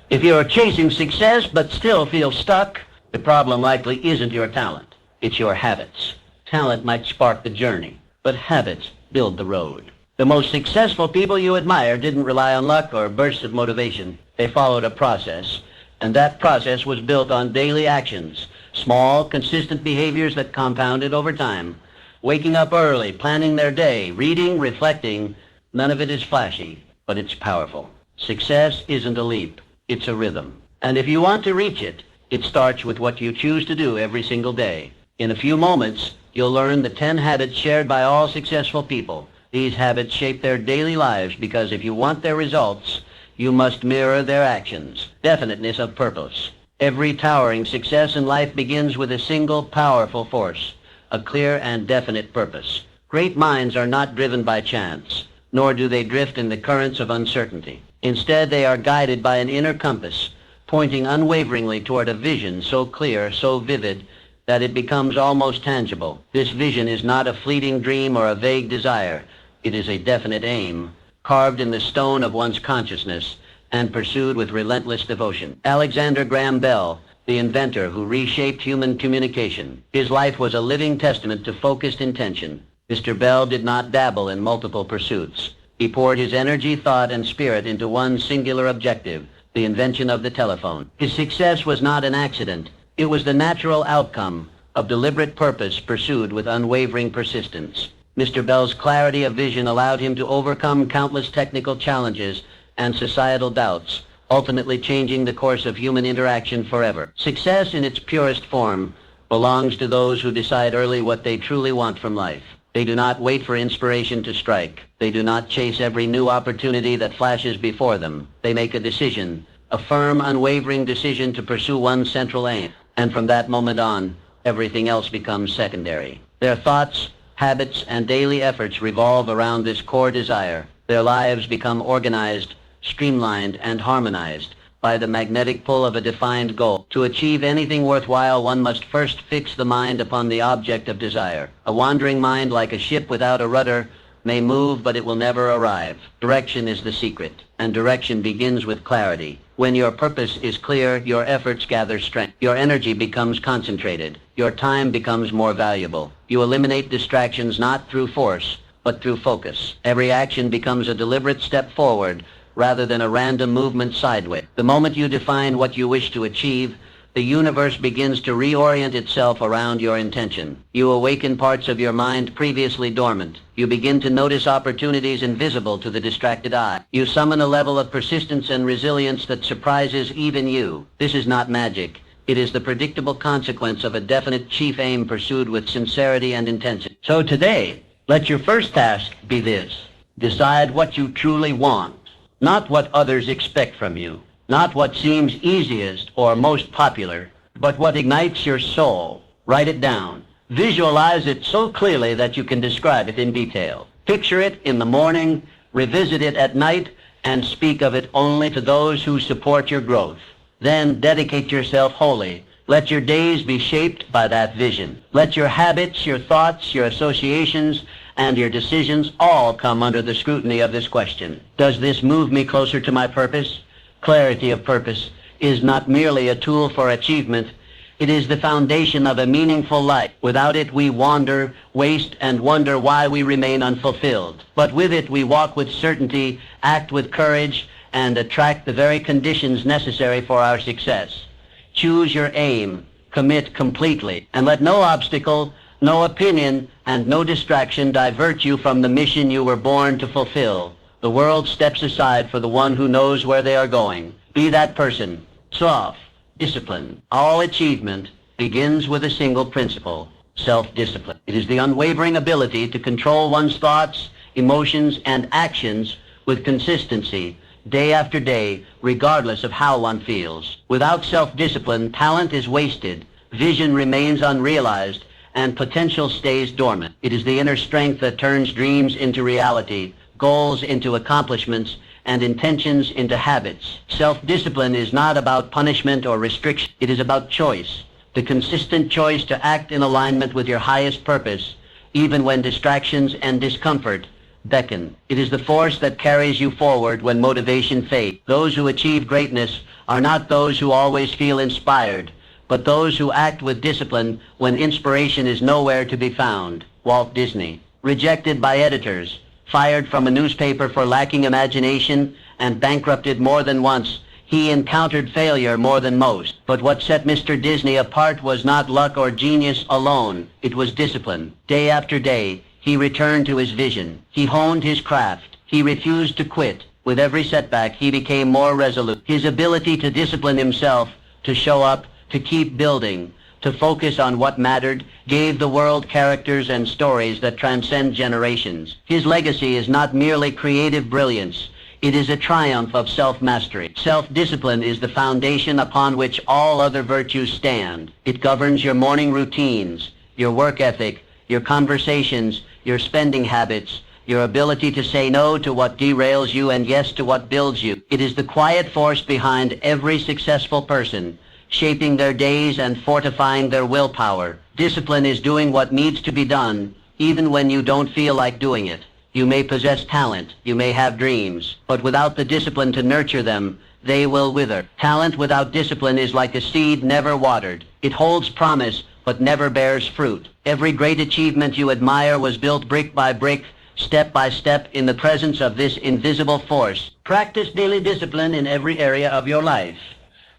If you're chasing success but still feel stuck, the problem likely isn't your talent. It's your habits. Talent might spark the journey, but habits build the road. The most successful people you admire didn't rely on luck or bursts of motivation. They followed a process, and that process was built on daily actions, small, consistent behaviors that compounded over time. Waking up early, planning their day, reading, reflecting, none of it is flashy, but it's powerful. Success isn't a leap, it's a rhythm. And if you want to reach it, it starts with what you choose to do every single day. In a few moments, you'll learn the 10 habits shared by all successful people. These habits shape their daily lives because if you want their results, you must mirror their actions. Definiteness of purpose. Every towering success in life begins with a single powerful force, a clear and definite purpose. Great minds are not driven by chance, nor do they drift in the currents of uncertainty. Instead, they are guided by an inner compass, pointing unwaveringly toward a vision so clear, so vivid, that it becomes almost tangible. This vision is not a fleeting dream or a vague desire. It is a definite aim, carved in the stone of one's consciousness and pursued with relentless devotion. Alexander Graham Bell, the inventor who reshaped human communication. His life was a living testament to focused intention. Mr. Bell did not dabble in multiple pursuits. He poured his energy, thought, and spirit into one singular objective, the invention of the telephone. His success was not an accident. It was the natural outcome of deliberate purpose pursued with unwavering persistence. Mr. Bell's clarity of vision allowed him to overcome countless technical challenges and societal doubts, ultimately changing the course of human interaction forever. Success in its purest form belongs to those who decide early what they truly want from life. They do not wait for inspiration to strike. They do not chase every new opportunity that flashes before them. They make a decision, a firm, unwavering decision to pursue one central aim. And from that moment on, everything else becomes secondary. Their thoughts, habits, and daily efforts revolve around this core desire. Their lives become organized, streamlined, and harmonized by the magnetic pull of a defined goal. To achieve anything worthwhile, one must first fix the mind upon the object of desire. A wandering mind, like a ship without a rudder, may move, but it will never arrive. Direction is the secret, and direction begins with clarity. When your purpose is clear, your efforts gather strength. Your energy becomes concentrated. Your time becomes more valuable. You eliminate distractions not through force, but through focus. Every action becomes a deliberate step forward, rather than a random movement sideways. The moment you define what you wish to achieve, the universe begins to reorient itself around your intention. You awaken parts of your mind previously dormant. You begin to notice opportunities invisible to the distracted eye. You summon a level of persistence and resilience that surprises even you. This is not magic. It is the predictable consequence of a definite chief aim pursued with sincerity and intensity. So today, let your first task be this. Decide what you truly want. Not what others expect from you, not what seems easiest or most popular, but what ignites your soul. Write it down. Visualize it so clearly that you can describe it in detail. Picture it in the morning, revisit it at night, and speak of it only to those who support your growth. Then dedicate yourself wholly. Let your days be shaped by that vision. Let your habits, your thoughts, your associations, and your decisions all come under the scrutiny of this question. Does this move me closer to my purpose? Clarity of purpose is not merely a tool for achievement. It is the foundation of a meaningful life. Without it, we wander, waste, and wonder why we remain unfulfilled. But with it, we walk with certainty, act with courage, and attract the very conditions necessary for our success. Choose your aim, commit completely, and let no obstacle, no opinion, and no distraction divert you from the mission you were born to fulfill. The world steps aside for the one who knows where they are going. Be that person. Soft, discipline. All achievement begins with a single principle, self-discipline. It is the unwavering ability to control one's thoughts, emotions, and actions with consistency, day after day, regardless of how one feels. Without self-discipline, talent is wasted, vision remains unrealized, and potential stays dormant. It is the inner strength that turns dreams into reality, goals into accomplishments, and intentions into habits. Self-discipline is not about punishment or restriction. It is about choice, the consistent choice to act in alignment with your highest purpose, even when distractions and discomfort beckon. It is the force that carries you forward when motivation fades. Those who achieve greatness are not those who always feel inspired, but those who act with discipline when inspiration is nowhere to be found. Walt Disney, rejected by editors, fired from a newspaper for lacking imagination, and bankrupted more than once, he encountered failure more than most. But what set Mr. Disney apart was not luck or genius alone. It was discipline. Day after day, he returned to his vision. He honed his craft. He refused to quit. With every setback, he became more resolute. His ability to discipline himself, to show up, to keep building, to focus on what mattered, gave the world characters and stories that transcend generations. His legacy is not merely creative brilliance. It is a triumph of self-mastery. Self-discipline is the foundation upon which all other virtues stand. It governs your morning routines, your work ethic, your conversations, your spending habits, your ability to say no to what derails you and yes to what builds you. It is the quiet force behind every successful person, shaping their days and fortifying their willpower. Discipline is doing what needs to be done, even when you don't feel like doing it. You may possess talent, you may have dreams, but without the discipline to nurture them, they will wither. Talent without discipline is like a seed never watered. It holds promise, but never bears fruit. Every great achievement you admire was built brick by brick, step by step, in the presence of this invisible force. Practice daily discipline in every area of your life.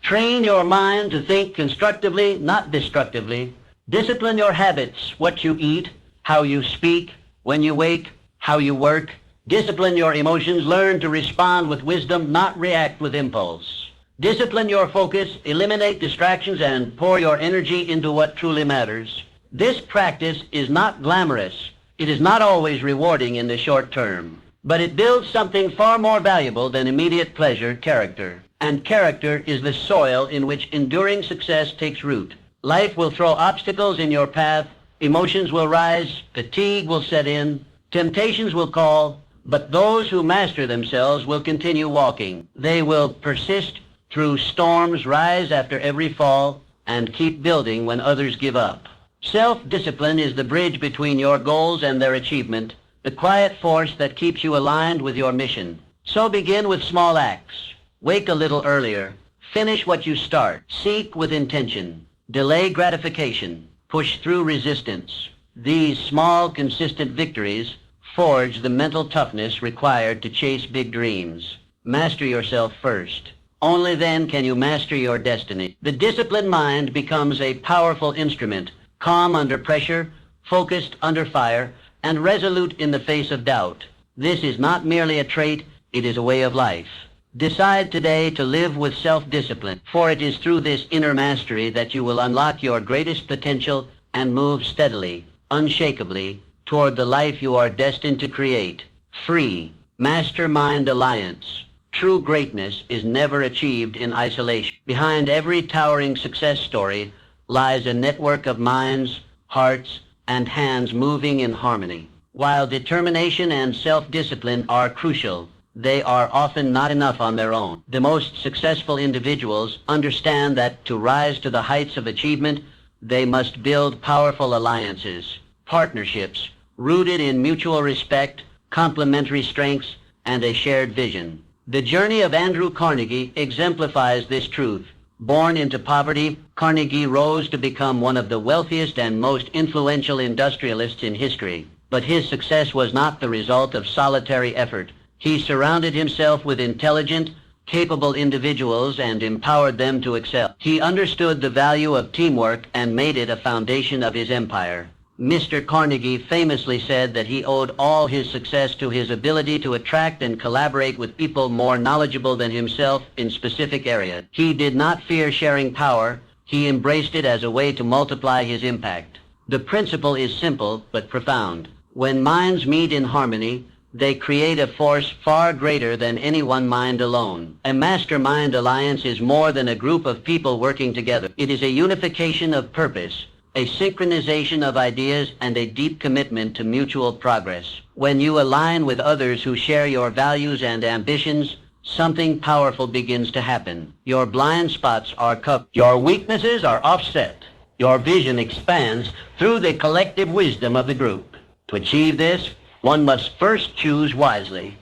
Train your mind to think constructively, not destructively. Discipline your habits, what you eat, how you speak, when you wake, how you work. Discipline your emotions. Learn to respond with wisdom, not react with impulse. Discipline your focus, eliminate distractions, and pour your energy into what truly matters. This practice is not glamorous. It is not always rewarding in the short term, but it builds something far more valuable than immediate pleasure, character. And character is the soil in which enduring success takes root. Life will throw obstacles in your path, emotions will rise, fatigue will set in, temptations will call, but those who master themselves will continue walking. They will persist through storms, rise after every fall, and keep building when others give up. Self-discipline is the bridge between your goals and their achievement, the quiet force that keeps you aligned with your mission. So begin with small acts. Wake a little earlier. Finish what you start. Seek with intention. Delay gratification. Push through resistance. These small, consistent victories forge the mental toughness required to chase big dreams. Master yourself first. Only then can you master your destiny. The disciplined mind becomes a powerful instrument, calm under pressure, focused under fire, and resolute in the face of doubt. This is not merely a trait, it is a way of life. Decide today to live with self-discipline, for it is through this inner mastery that you will unlock your greatest potential and move steadily, unshakably, toward the life you are destined to create. Free. Mastermind Alliance. True greatness is never achieved in isolation. Behind every towering success story lies a network of minds, hearts, and hands moving in harmony. While determination and self-discipline are crucial, they are often not enough on their own. The most successful individuals understand that to rise to the heights of achievement, they must build powerful alliances, partnerships, rooted in mutual respect, complementary strengths, and a shared vision. The journey of Andrew Carnegie exemplifies this truth. Born into poverty, Carnegie rose to become one of the wealthiest and most influential industrialists in history. But his success was not the result of solitary effort. He surrounded himself with intelligent, capable individuals and empowered them to excel. He understood the value of teamwork and made it a foundation of his empire. Mr. Carnegie famously said that he owed all his success to his ability to attract and collaborate with people more knowledgeable than himself in specific areas. He did not fear sharing power. He embraced it as a way to multiply his impact. The principle is simple but profound. When minds meet in harmony, they create a force far greater than any one mind alone. A mastermind alliance is more than a group of people working together. It is a unification of purpose, a synchronization of ideas, and a deep commitment to mutual progress. When you align with others who share your values and ambitions, something powerful begins to happen. Your blind spots are covered. Your weaknesses are offset. Your vision expands through the collective wisdom of the group. To achieve this, one must first choose wisely.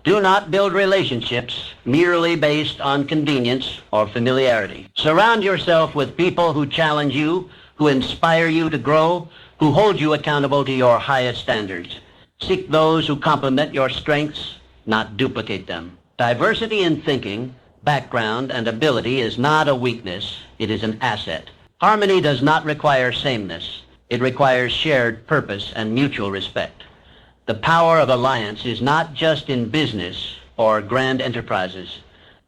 Do not build relationships merely based on convenience or familiarity. Surround yourself with people who challenge you, who inspire you to grow, who hold you accountable to your highest standards. Seek those who complement your strengths, not duplicate them. Diversity in thinking, background, and ability is not a weakness. It is an asset. Harmony does not require sameness. It requires shared purpose and mutual respect. The power of alliance is not just in business or grand enterprises.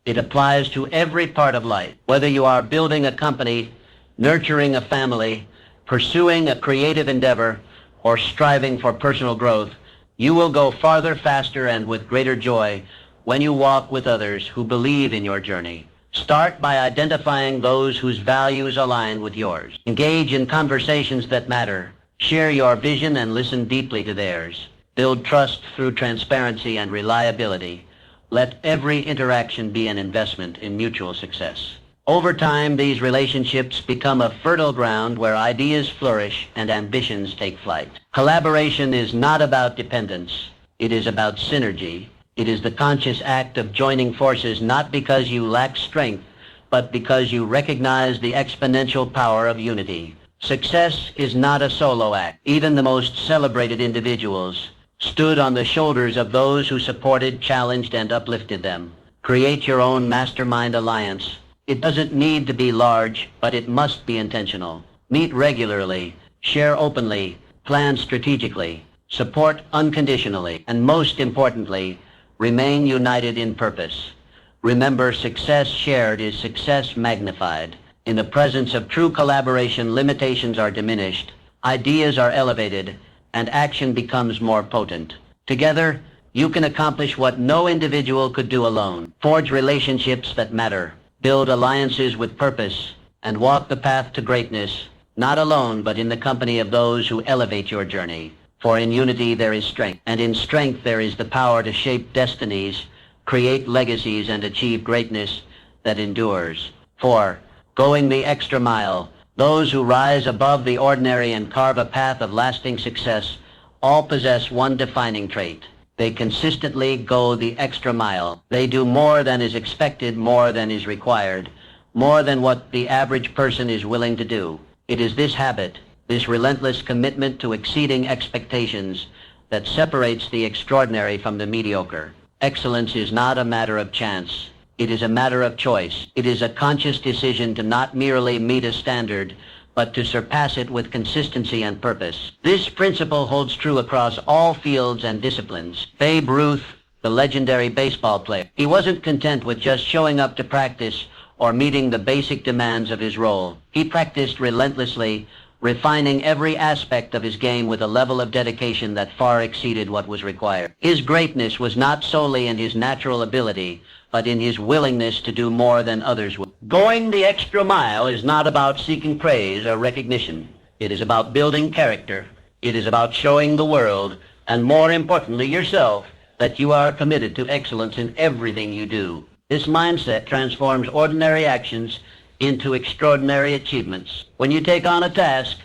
It applies to every part of life. Whether you are building a company, nurturing a family, pursuing a creative endeavor, or striving for personal growth, you will go farther, faster, and with greater joy when you walk with others who believe in your journey. Start by identifying those whose values align with yours. Engage in conversations that matter. Share your vision and listen deeply to theirs. Build trust through transparency and reliability. Let every interaction be an investment in mutual success. Over time, these relationships become a fertile ground where ideas flourish and ambitions take flight. Collaboration is not about dependence. It is about synergy. It is the conscious act of joining forces not because you lack strength, but because you recognize the exponential power of unity. Success is not a solo act. Even the most celebrated individuals stood on the shoulders of those who supported, challenged, and uplifted them. Create your own mastermind alliance. It doesn't need to be large, but it must be intentional. Meet regularly, share openly, plan strategically, support unconditionally, and most importantly, remain united in purpose. Remember, success shared is success magnified. In the presence of true collaboration, limitations are diminished, ideas are elevated, and action becomes more potent. Together, you can accomplish what no individual could do alone. Forge relationships that matter. Build alliances with purpose, and walk the path to greatness, not alone, but in the company of those who elevate your journey. For in unity there is strength, and in strength there is the power to shape destinies, create legacies, and achieve greatness that endures. 4. Going the extra mile. Those who rise above the ordinary and carve a path of lasting success all possess one defining trait. They consistently go the extra mile. They do more than is expected, more than is required, more than what the average person is willing to do. It is this habit, this relentless commitment to exceeding expectations, that separates the extraordinary from the mediocre. Excellence is not a matter of chance. It is a matter of choice. It is a conscious decision to not merely meet a standard, but to surpass it with consistency and purpose. This principle holds true across all fields and disciplines. Babe Ruth, the legendary baseball player, he wasn't content with just showing up to practice or meeting the basic demands of his role. He practiced relentlessly, refining every aspect of his game with a level of dedication that far exceeded what was required. His greatness was not solely in his natural ability, but in his willingness to do more than others would. Going the extra mile is not about seeking praise or recognition. It is about building character. It is about showing the world, and more importantly yourself, that you are committed to excellence in everything you do. This mindset transforms ordinary actions into extraordinary achievements. When you take on a task,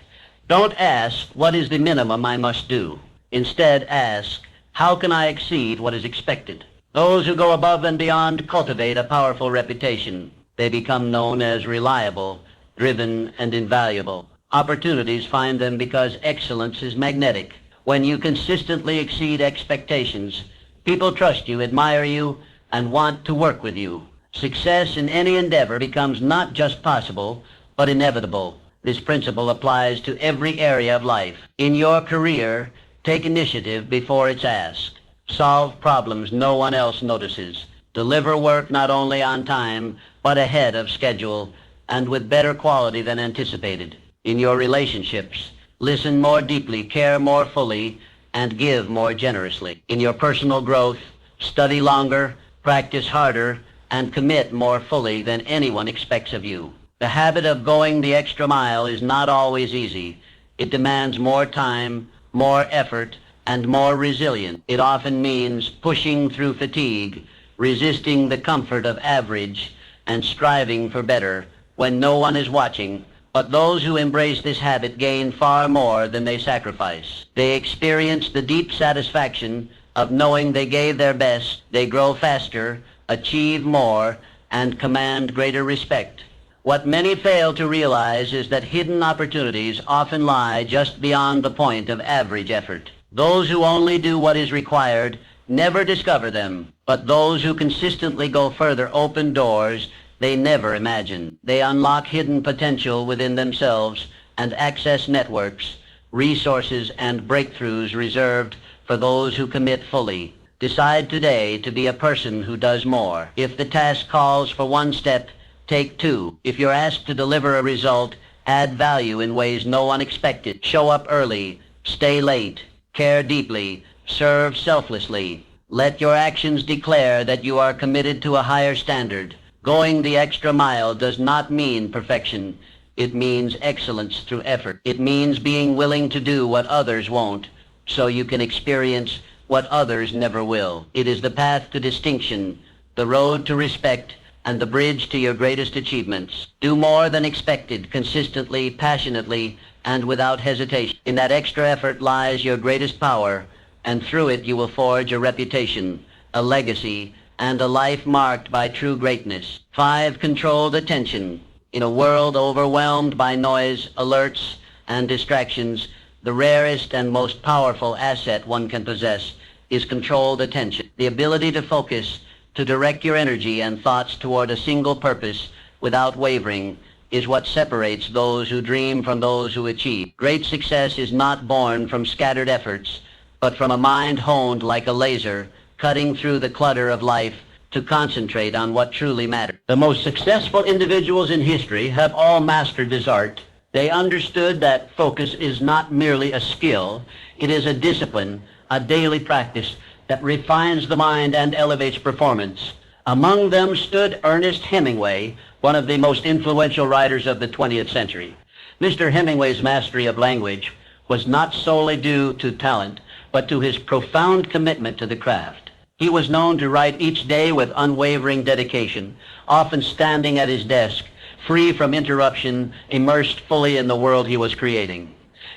don't ask, what is the minimum I must do? Instead, ask, how can I exceed what is expected? Those who go above and beyond cultivate a powerful reputation. They become known as reliable, driven, and invaluable. Opportunities find them because excellence is magnetic. When you consistently exceed expectations, people trust you, admire you, and want to work with you. Success in any endeavor becomes not just possible, but inevitable. This principle applies to every area of life. In your career, take initiative before it's asked. Solve problems no one else notices. Deliver work not only on time, but ahead of schedule, and with better quality than anticipated. In your relationships, listen more deeply, care more fully, and give more generously. In your personal growth, study longer, practice harder, and commit more fully than anyone expects of you. The habit of going the extra mile is not always easy. It demands more time, more effort, and more resilience. It often means pushing through fatigue, resisting the comfort of average, and striving for better when no one is watching. But those who embrace this habit gain far more than they sacrifice. They experience the deep satisfaction of knowing they gave their best, they grow faster, achieve more, and command greater respect. What many fail to realize is that hidden opportunities often lie just beyond the point of average effort. Those who only do what is required never discover them, but those who consistently go further open doors they never imagined. They unlock hidden potential within themselves and access networks, resources, and breakthroughs reserved for those who commit fully. Decide today to be a person who does more. If the task calls for one step, take two. If you're asked to deliver a result, add value in ways no one expected. Show up early, stay late, care deeply, serve selflessly. Let your actions declare that you are committed to a higher standard. Going the extra mile does not mean perfection. It means excellence through effort. It means being willing to do what others won't, so you can experience what others never will. It is the path to distinction, the road to respect, and the bridge to your greatest achievements. Do more than expected, consistently, passionately, and without hesitation. In that extra effort lies your greatest power, and through it you will forge a reputation, a legacy, and a life marked by true greatness. 5. Controlled attention. In a world overwhelmed by noise, alerts, and distractions, the rarest and most powerful asset one can possess is controlled attention. The ability to focus, to direct your energy and thoughts toward a single purpose without wavering is what separates those who dream from those who achieve. Great success is not born from scattered efforts, but from a mind honed like a laser, cutting through the clutter of life to concentrate on what truly matters. The most successful individuals in history have all mastered this art. They understood that focus is not merely a skill, it is a discipline, a daily practice that refines the mind and elevates performance. Among them stood Ernest Hemingway, one of the most influential writers of the 20th century. Mr. Hemingway's mastery of language was not solely due to talent, but to his profound commitment to the craft. He was known to write each day with unwavering dedication, often standing at his desk, free from interruption, immersed fully in the world he was creating.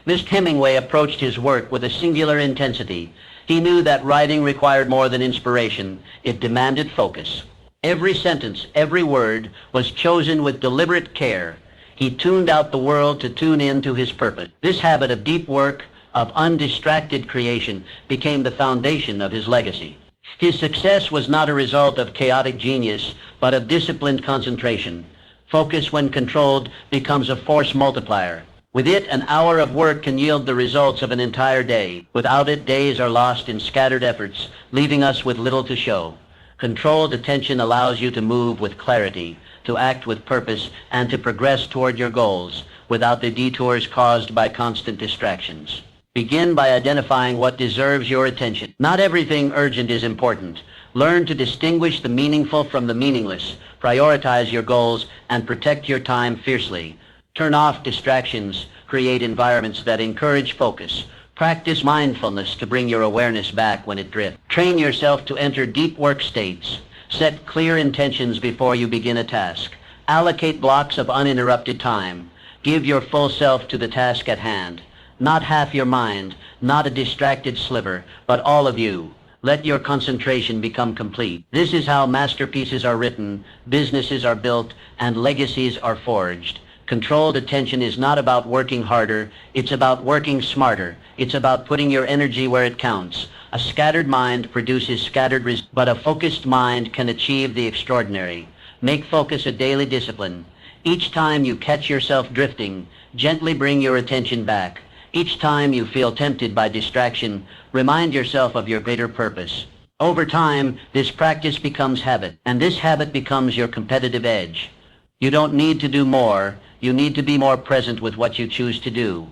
Mr. Hemingway approached his work with a singular intensity. He knew that writing required more than inspiration. It demanded focus. Every sentence, every word was chosen with deliberate care. He tuned out the world to tune in to his purpose. This habit of deep work, of undistracted creation, became the foundation of his legacy. His success was not a result of chaotic genius, but of disciplined concentration. Focus, when controlled, becomes a force multiplier. With it, an hour of work can yield the results of an entire day. Without it, days are lost in scattered efforts, leaving us with little to show. Controlled attention allows you to move with clarity, to act with purpose, and to progress toward your goals without the detours caused by constant distractions. Begin by identifying what deserves your attention. Not everything urgent is important. Learn to distinguish the meaningful from the meaningless. Prioritize your goals and protect your time fiercely. Turn off distractions. Create environments that encourage focus. Practice mindfulness to bring your awareness back when it drifts. Train yourself to enter deep work states. Set clear intentions before you begin a task. Allocate blocks of uninterrupted time. Give your full self to the task at hand. Not half your mind, not a distracted sliver, but all of you. Let your concentration become complete. This is how masterpieces are written, businesses are built, and legacies are forged. Controlled attention is not about working harder, it's about working smarter. It's about putting your energy where it counts. A scattered mind produces scattered results, but a focused mind can achieve the extraordinary. Make focus a daily discipline. Each time you catch yourself drifting, gently bring your attention back. Each time you feel tempted by distraction, remind yourself of your greater purpose. Over time, this practice becomes habit, and this habit becomes your competitive edge. You don't need to do more. You need to be more present with what you choose to do.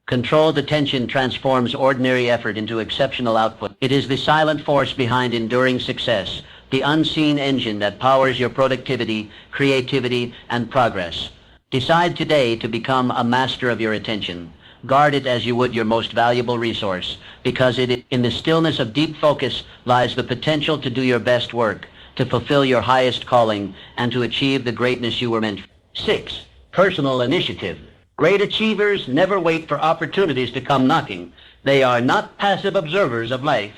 Controlled attention transforms ordinary effort into exceptional output. It is the silent force behind enduring success, the unseen engine that powers your productivity, creativity, and progress. Decide today to become a master of your attention. Guard it as you would your most valuable resource, because in the stillness of deep focus lies the potential to do your best work, to fulfill your highest calling, and to achieve the greatness you were meant for. 6. Personal initiative. Great achievers never wait for opportunities to come knocking. They are not passive observers of life,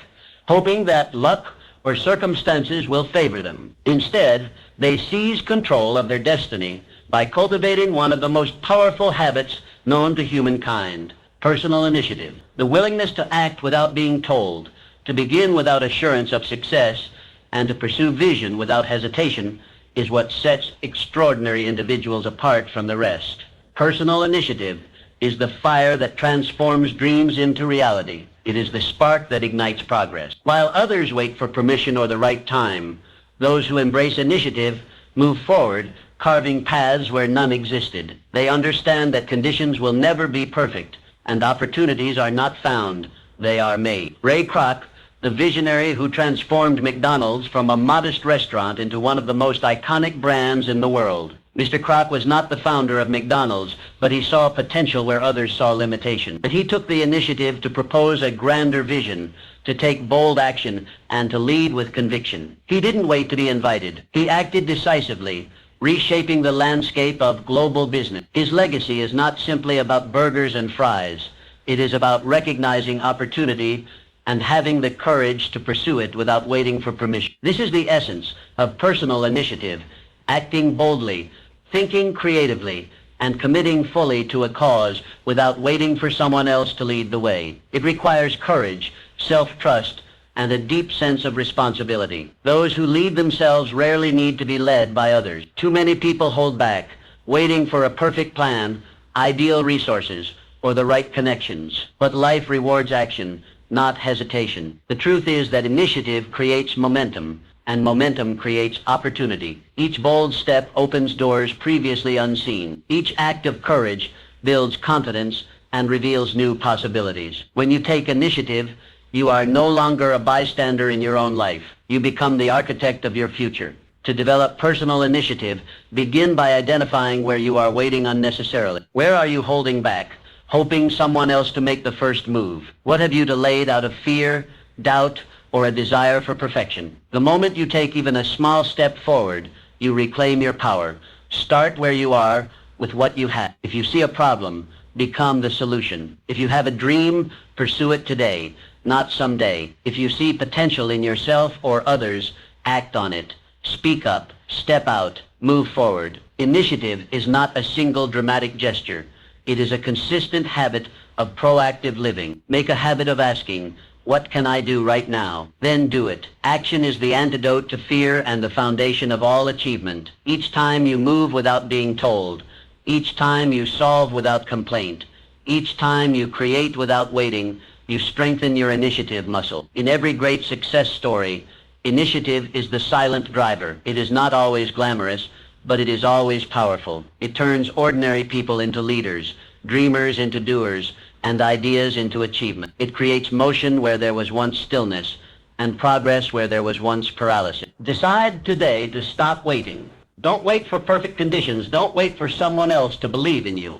hoping that luck or circumstances will favor them. Instead, they seize control of their destiny by cultivating one of the most powerful habits known to humankind, personal initiative. The willingness to act without being told, to begin without assurance of success, and to pursue vision without hesitation is what sets extraordinary individuals apart from the rest. Personal initiative is the fire that transforms dreams into reality. It is the spark that ignites progress. While others wait for permission or the right time, those who embrace initiative move forward, carving paths where none existed. They understand that conditions will never be perfect, and opportunities are not found, they are made. Ray Kroc, the visionary who transformed McDonald's from a modest restaurant into one of the most iconic brands in the world. Mr. Kroc was not the founder of McDonald's, but he saw potential where others saw limitation. But he took the initiative to propose a grander vision, to take bold action, and to lead with conviction. He didn't wait to be invited. He acted decisively, reshaping the landscape of global business. His legacy is not simply about burgers and fries. It is about recognizing opportunity and having the courage to pursue it without waiting for permission. This is the essence of personal initiative, acting boldly, thinking creatively, and committing fully to a cause without waiting for someone else to lead the way. It requires courage, self-trust, and a deep sense of responsibility. Those who lead themselves rarely need to be led by others. Too many people hold back, waiting for a perfect plan, ideal resources, or the right connections. But life rewards action, not hesitation. The truth is that initiative creates momentum, and momentum creates opportunity. Each bold step opens doors previously unseen. Each act of courage builds confidence and reveals new possibilities. When you take initiative, you are no longer a bystander in your own life. You become the architect of your future. To develop personal initiative, begin by identifying where you are waiting unnecessarily. Where are you holding back, hoping someone else to make the first move? What have you delayed out of fear, doubt, or a desire for perfection? The moment you take even a small step forward, you reclaim your power. Start where you are with what you have. If you see a problem, become the solution. If you have a dream, pursue it today, not someday. If you see potential in yourself or others, act on it. Speak up, step out, move forward. Initiative is not a single dramatic gesture. It is a consistent habit of proactive living. Make a habit of asking, what can I do right now? Then do it. Action is the antidote to fear and the foundation of all achievement. Each time you move without being told, each time you solve without complaint, each time you create without waiting, you strengthen your initiative muscle. In every great success story, initiative is the silent driver. It is not always glamorous, but it is always powerful. It turns ordinary people into leaders, dreamers into doers, and ideas into achievement. It creates motion where there was once stillness, and progress where there was once paralysis. Decide today to stop waiting. Don't wait for perfect conditions. Don't wait for someone else to believe in you.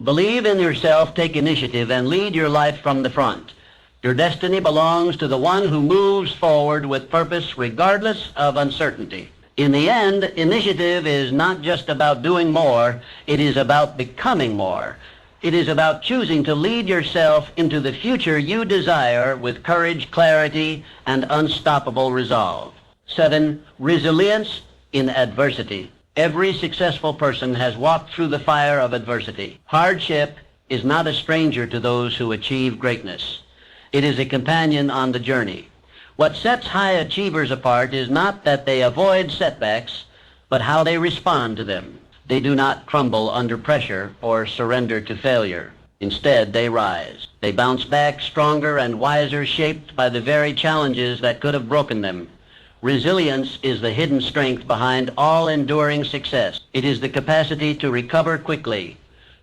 Believe in yourself, take initiative, and lead your life from the front. Your destiny belongs to the one who moves forward with purpose regardless of uncertainty. In the end, initiative is not just about doing more, it is about becoming more. It is about choosing to lead yourself into the future you desire with courage, clarity, and unstoppable resolve. 7, resilience in adversity. Every successful person has walked through the fire of adversity. Hardship is not a stranger to those who achieve greatness. It is a companion on the journey. What sets high achievers apart is not that they avoid setbacks, but how they respond to them. They do not crumble under pressure or surrender to failure. Instead, they rise. They bounce back stronger and wiser, shaped by the very challenges that could have broken them. Resilience is the hidden strength behind all enduring success. It is the capacity to recover quickly,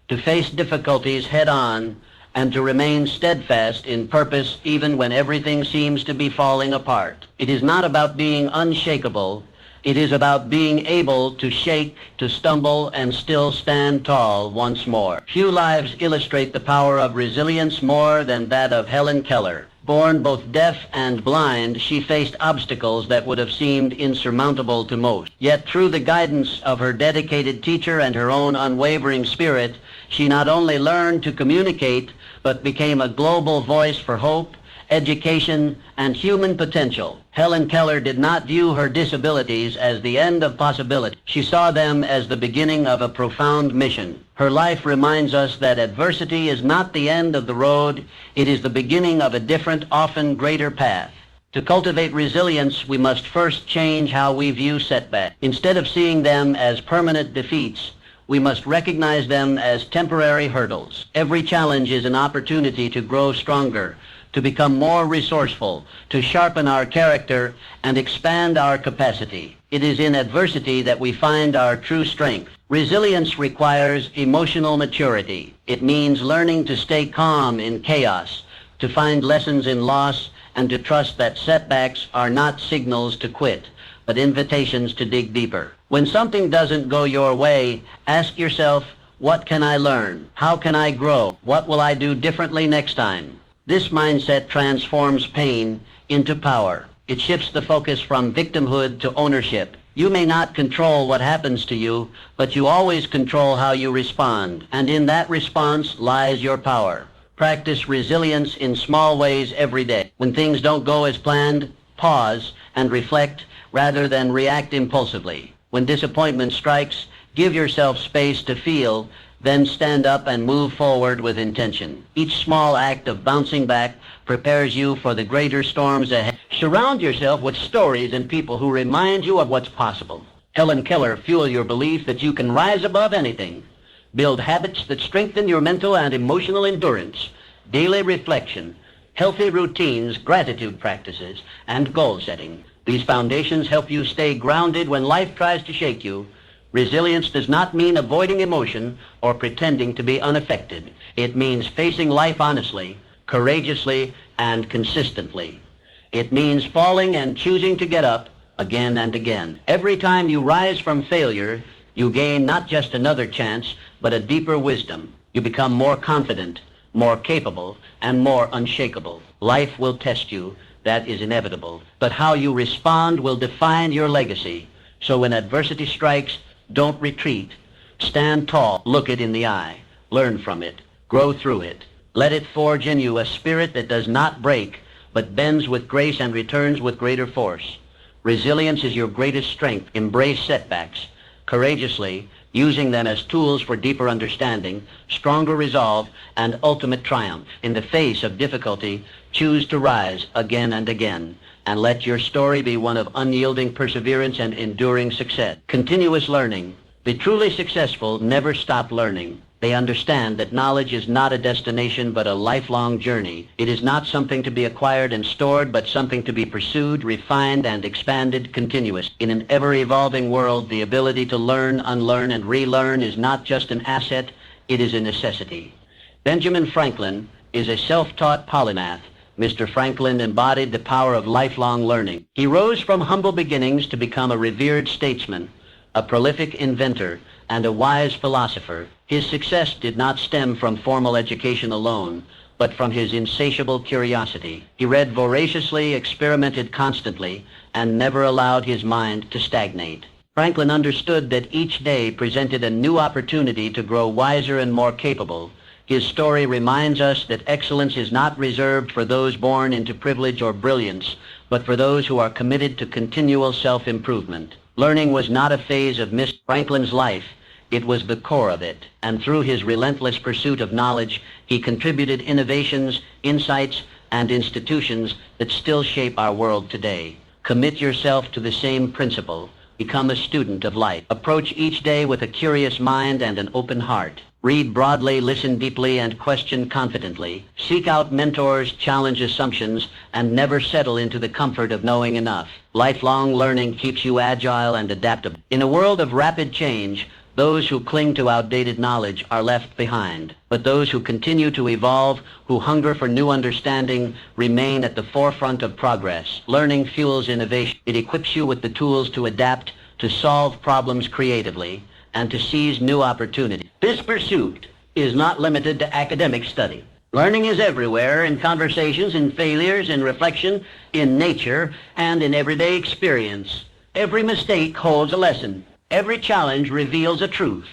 to face difficulties head-on, and to remain steadfast in purpose even when everything seems to be falling apart. It is not about being unshakable. It is about being able to shake, to stumble, and still stand tall once more. Few lives illustrate the power of resilience more than that of Helen Keller. Born both deaf and blind, she faced obstacles that would have seemed insurmountable to most. Yet through the guidance of her dedicated teacher and her own unwavering spirit, she not only learned to communicate, but became a global voice for hope education, and human potential. Helen Keller did not view her disabilities as the end of possibility. She saw them as the beginning of a profound mission. Her life reminds us that adversity is not the end of the road. It is the beginning of a different, often greater path. To cultivate resilience, we must first change how we view setbacks. Instead of seeing them as permanent defeats, we must recognize them as temporary hurdles. Every challenge is an opportunity to grow stronger, to become more resourceful, to sharpen our character, and expand our capacity. It is in adversity that we find our true strength. Resilience requires emotional maturity. It means learning to stay calm in chaos, to find lessons in loss, and to trust that setbacks are not signals to quit, but invitations to dig deeper. When something doesn't go your way, ask yourself, what can I learn? How can I grow? What will I do differently next time? This mindset transforms pain into power. It shifts the focus from victimhood to ownership. You may not control what happens to you, but you always control how you respond, and in that response lies your power. Practice resilience in small ways every day. When things don't go as planned, pause and reflect rather than react impulsively. When disappointment strikes, give yourself space to feel, then stand up and move forward with intention. Each small act of bouncing back prepares you for the greater storms ahead. Surround yourself with stories and people who remind you of what's possible. Helen Keller fuel your belief that you can rise above anything. Build habits that strengthen your mental and emotional endurance. Daily reflection, healthy routines, gratitude practices, and goal setting. These foundations help you stay grounded when life tries to shake you. Resilience does not mean avoiding emotion or pretending to be unaffected. It means facing life honestly, courageously, and consistently. It means falling and choosing to get up again and again. Every time you rise from failure, you gain not just another chance, but a deeper wisdom. You become more confident, more capable, and more unshakable. Life will test you. That is inevitable. But how you respond will define your legacy. So when adversity strikes, don't retreat. Stand tall. Look it in the eye. Learn from it. Grow through it. Let it forge in you a spirit that does not break, but bends with grace and returns with greater force. Resilience is your greatest strength. Embrace setbacks courageously, using them as tools for deeper understanding, stronger resolve, and ultimate triumph. In the face of difficulty, choose to rise again and again, and let your story be one of unyielding perseverance and enduring success. Continuous learning. The truly successful never stop learning. They understand that knowledge is not a destination but a lifelong journey. It is not something to be acquired and stored, but something to be pursued, refined, and expanded continuously. In an ever-evolving world, the ability to learn, unlearn, and relearn is not just an asset, it is a necessity. Benjamin Franklin is a self-taught polymath. Mr. Franklin embodied the power of lifelong learning. He rose from humble beginnings to become a revered statesman, a prolific inventor, and a wise philosopher. His success did not stem from formal education alone, but from his insatiable curiosity. He read voraciously, experimented constantly, and never allowed his mind to stagnate. Franklin understood that each day presented a new opportunity to grow wiser and more capable. His story reminds us that excellence is not reserved for those born into privilege or brilliance, but for those who are committed to continual self-improvement. Learning was not a phase of Mr. Franklin's life. It was the core of it, and through his relentless pursuit of knowledge, he contributed innovations, insights, and institutions that still shape our world today. Commit yourself to the same principle. Become a student of life. Approach each day with a curious mind and an open heart. Read broadly, listen deeply, and question confidently. Seek out mentors, challenge assumptions, and never settle into the comfort of knowing enough. Lifelong learning keeps you agile and adaptable. In a world of rapid change, those who cling to outdated knowledge are left behind. But those who continue to evolve, who hunger for new understanding, remain at the forefront of progress. Learning fuels innovation. It equips you with the tools to adapt, to solve problems creatively, and to seize new opportunities. This pursuit is not limited to academic study. Learning is everywhere, in conversations, in failures, in reflection, in nature, and in everyday experience. Every mistake holds a lesson. Every challenge reveals a truth.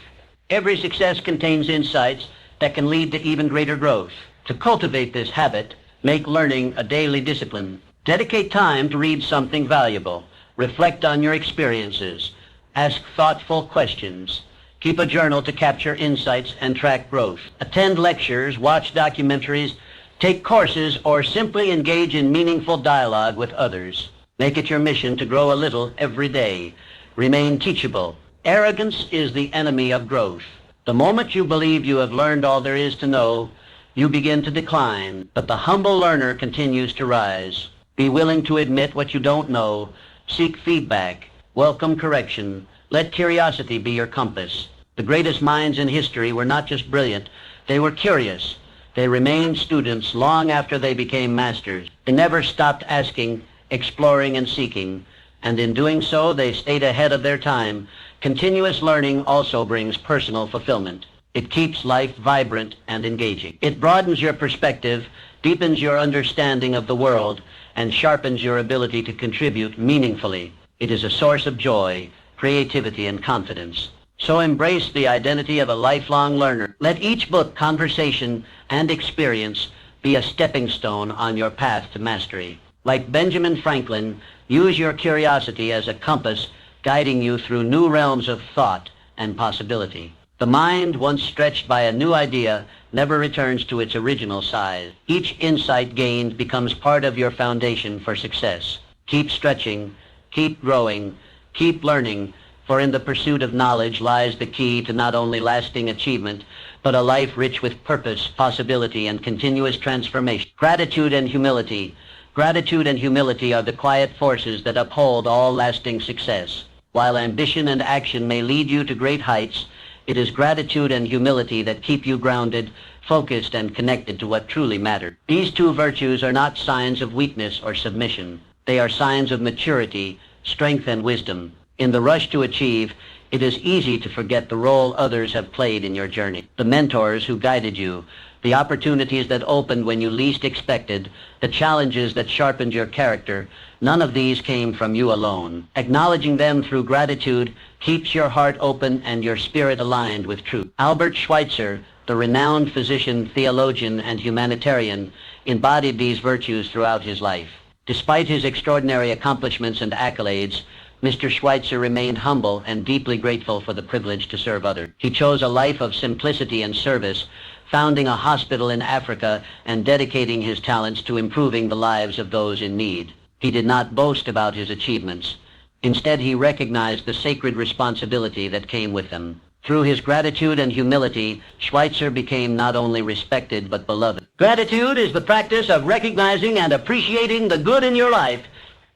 Every success contains insights that can lead to even greater growth. To cultivate this habit, Make learning a daily discipline. Dedicate time to read something valuable. Reflect on your experiences. Ask thoughtful questions. Keep a journal to capture insights and track growth. Attend lectures, watch documentaries, take courses, or simply engage in meaningful dialogue with others. Make it your mission to grow a little every day. Remain teachable. Arrogance is the enemy of growth. The moment you believe you have learned all there is to know, you begin to decline, but the humble learner continues to rise. Be willing to admit what you don't know. Seek feedback. Welcome correction. Let curiosity be your compass. The greatest minds in history were not just brilliant, they were curious. They remained students long after they became masters. They never stopped asking, exploring, and seeking, and in doing so, they stayed ahead of their time. Continuous learning also brings personal fulfillment. It keeps life vibrant and engaging. It broadens your perspective, deepens your understanding of the world, and sharpens your ability to contribute meaningfully. It is a source of joy, creativity, and confidence. So embrace the identity of a lifelong learner. Let each book, conversation, and experience be a stepping stone on your path to mastery. Like Benjamin Franklin, use your curiosity as a compass, guiding you through new realms of thought and possibility. The mind, once stretched by a new idea, never returns to its original size. Each insight gained becomes part of your foundation for success. Keep stretching, keep growing, keep learning, for in the pursuit of knowledge lies the key to not only lasting achievement, but a life rich with purpose, possibility, and continuous transformation. Gratitude and humility. Gratitude and humility are the quiet forces that uphold all lasting success. While ambition and action may lead you to great heights, it is gratitude and humility that keep you grounded, focused, and connected to what truly matters. These two virtues are not signs of weakness or submission. They are signs of maturity, strength, and wisdom. In the rush to achieve, it is easy to forget the role others have played in your journey. The mentors who guided you, the opportunities that opened when you least expected, the challenges that sharpened your character, none of these came from you alone. Acknowledging them through gratitude keeps your heart open and your spirit aligned with truth. Albert Schweitzer, the renowned physician, theologian, and humanitarian, embodied these virtues throughout his life. Despite his extraordinary accomplishments and accolades, Mr. Schweitzer remained humble and deeply grateful for the privilege to serve others. He chose a life of simplicity and service, founding a hospital in Africa and dedicating his talents to improving the lives of those in need. He did not boast about his achievements. Instead, he recognized the sacred responsibility that came with them. Through his gratitude and humility, Schweitzer became not only respected but beloved. Gratitude is the practice of recognizing and appreciating the good in your life.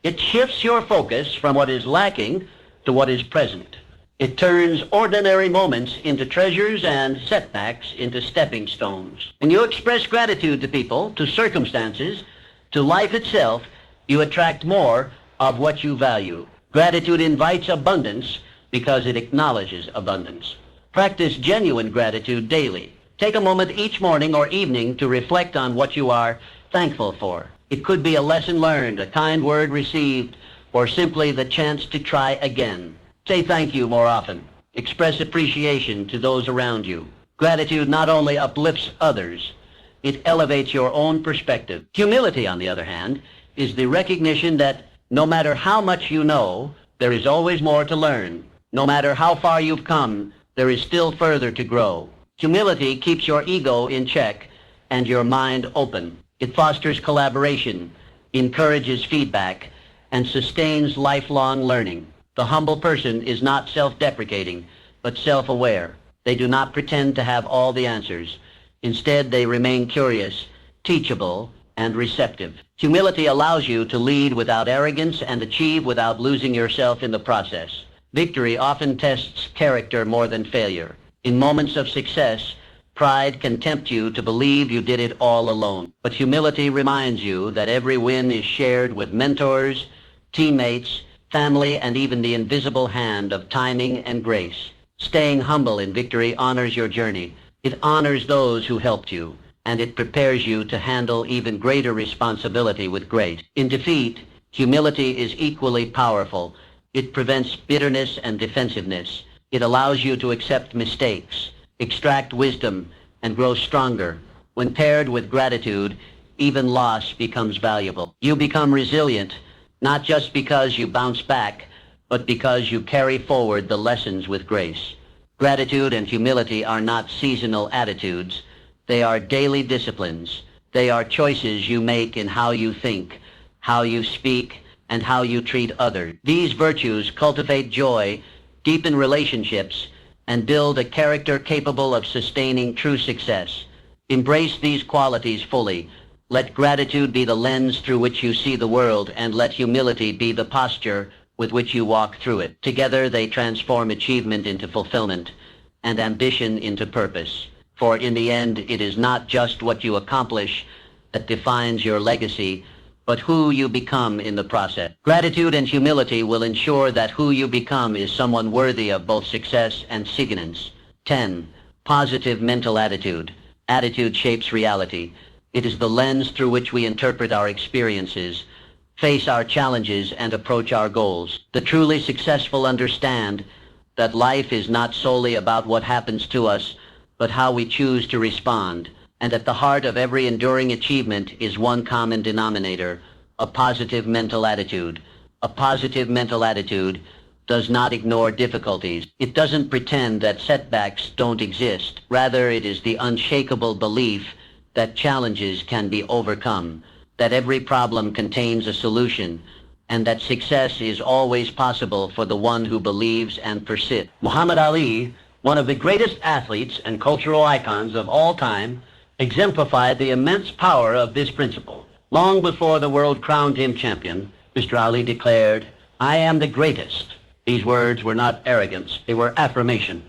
It shifts your focus from what is lacking to what is present. It turns ordinary moments into treasures and setbacks into stepping stones. When you express gratitude to people, to circumstances, to life itself, you attract more of what you value. Gratitude invites abundance because it acknowledges abundance. Practice genuine gratitude daily. Take a moment each morning or evening to reflect on what you are thankful for. It could be a lesson learned, a kind word received, or simply the chance to try again. Say thank you more often. Express appreciation to those around you. Gratitude not only uplifts others, it elevates your own perspective. Humility, on the other hand, is the recognition that no matter how much you know, there is always more to learn. No matter how far you've come, there is still further to grow. Humility keeps your ego in check and your mind open. It fosters collaboration, encourages feedback, and sustains lifelong learning. The humble person is not self-deprecating, but self-aware. They do not pretend to have all the answers. Instead, they remain curious, teachable, and receptive. Humility allows you to lead without arrogance and achieve without losing yourself in the process. Victory often tests character more than failure. In moments of success, pride can tempt you to believe you did it all alone. But humility reminds you that every win is shared with mentors, teammates, family, and even the invisible hand of timing and grace. Staying humble in victory honors your journey. It honors those who helped you, and it prepares you to handle even greater responsibility with grace. In defeat, humility is equally powerful. It prevents bitterness and defensiveness. It allows you to accept mistakes, extract wisdom, and grow stronger. When paired with gratitude, even loss becomes valuable. You become resilient, not just because you bounce back, but because you carry forward the lessons with grace. Gratitude and humility are not seasonal attitudes. They are daily disciplines. They are choices you make in how you think, how you speak, and how you treat others. These virtues cultivate joy, deepen relationships, and build a character capable of sustaining true success. Embrace these qualities fully. Let gratitude be the lens through which you see the world, and let humility be the posture with which you walk through it. Together they transform achievement into fulfillment and ambition into purpose. For in the end, it is not just what you accomplish that defines your legacy, but who you become in the process. Gratitude and humility will ensure that who you become is someone worthy of both success and significance. 10. Positive mental attitude. Attitude shapes reality. It is the lens through which we interpret our experiences, face our challenges, and approach our goals. The truly successful understand that life is not solely about what happens to us, but how we choose to respond. And at the heart of every enduring achievement is one common denominator, a positive mental attitude. A positive mental attitude does not ignore difficulties. It doesn't pretend that setbacks don't exist. Rather, it is the unshakable belief that challenges can be overcome, that every problem contains a solution, and that success is always possible for the one who believes and persists. Muhammad Ali, one of the greatest athletes and cultural icons of all time, exemplified the immense power of this principle. Long before the world crowned him champion, Mr. Ali declared, "I am the greatest." These words were not arrogance, they were affirmation.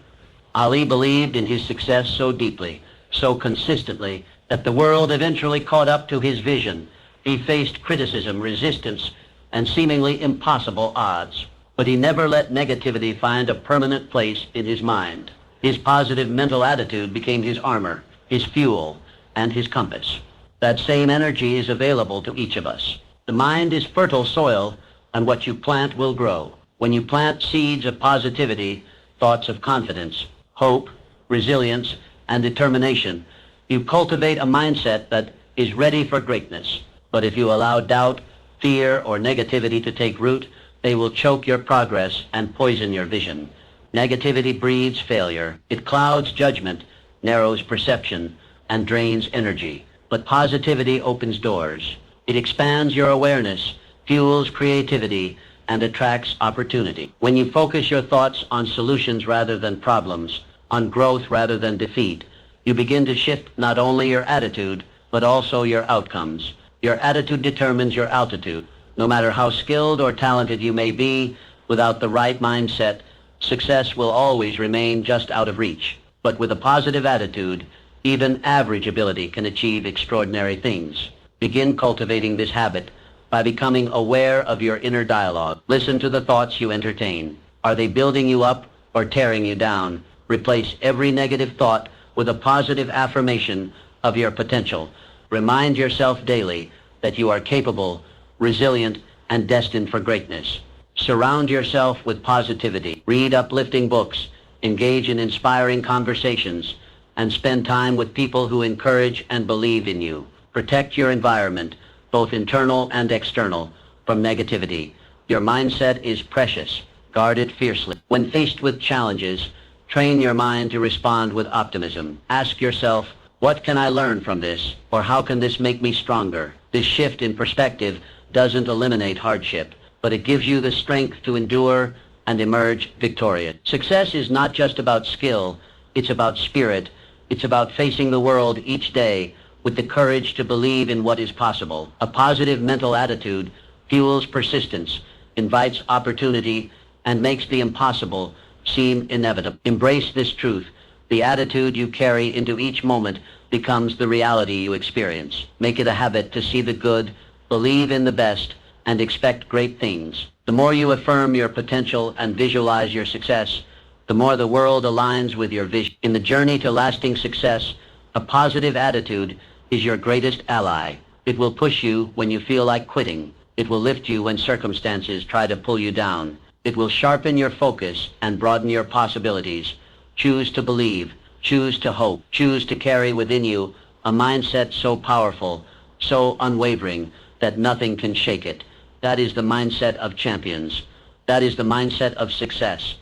Ali believed in his success so deeply, so consistently, that the world eventually caught up to his vision. He faced criticism, resistance, and seemingly impossible odds. But he never let negativity find a permanent place in his mind. His positive mental attitude became his armor, his fuel, and his compass. That same energy is available to each of us. The mind is fertile soil, and what you plant will grow. When you plant seeds of positivity, thoughts of confidence, hope, resilience, and determination, you cultivate a mindset that is ready for greatness. But if you allow doubt, fear, or negativity to take root, they will choke your progress and poison your vision. Negativity breeds failure. It clouds judgment, narrows perception, and drains energy. But positivity opens doors. It expands your awareness, fuels creativity, and attracts opportunity. When you focus your thoughts on solutions rather than problems, on growth rather than defeat, you begin to shift not only your attitude, but also your outcomes. Your attitude determines your altitude. No matter how skilled or talented you may be, without the right mindset, success will always remain just out of reach. But with a positive attitude, even average ability can achieve extraordinary things. Begin cultivating this habit by becoming aware of your inner dialogue. Listen to the thoughts you entertain. Are they building you up or tearing you down? Replace every negative thought with a positive affirmation of your potential. Remind yourself daily that you are capable, resilient, and destined for greatness. Surround yourself with positivity. Read uplifting books, engage in inspiring conversations, and spend time with people who encourage and believe in you. Protect your environment, both internal and external, from negativity. Your mindset is precious. Guard it fiercely. When faced with challenges, train your mind to respond with optimism. Ask yourself, what can I learn from this? Or how can this make me stronger? This shift in perspective doesn't eliminate hardship, but it gives you the strength to endure and emerge victorious. Success is not just about skill, it's about spirit. It's about facing the world each day with the courage to believe in what is possible. A positive mental attitude fuels persistence, invites opportunity, and makes the impossible seem inevitable. Embrace this truth. The attitude you carry into each moment becomes the reality you experience. Make it a habit to see the good, believe in the best, and expect great things. The more you affirm your potential and visualize your success, the more the world aligns with your vision. In the journey to lasting success, a positive attitude is your greatest ally. It will push you when you feel like quitting. It will lift you when circumstances try to pull you down. It will sharpen your focus and broaden your possibilities. Choose to believe, choose to hope, choose to carry within you a mindset so powerful, so unwavering that nothing can shake it. That is the mindset of champions. That is the mindset of success.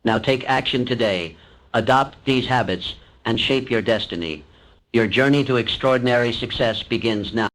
Now take action today. Adopt these habits and shape your destiny. Your journey to extraordinary success begins now.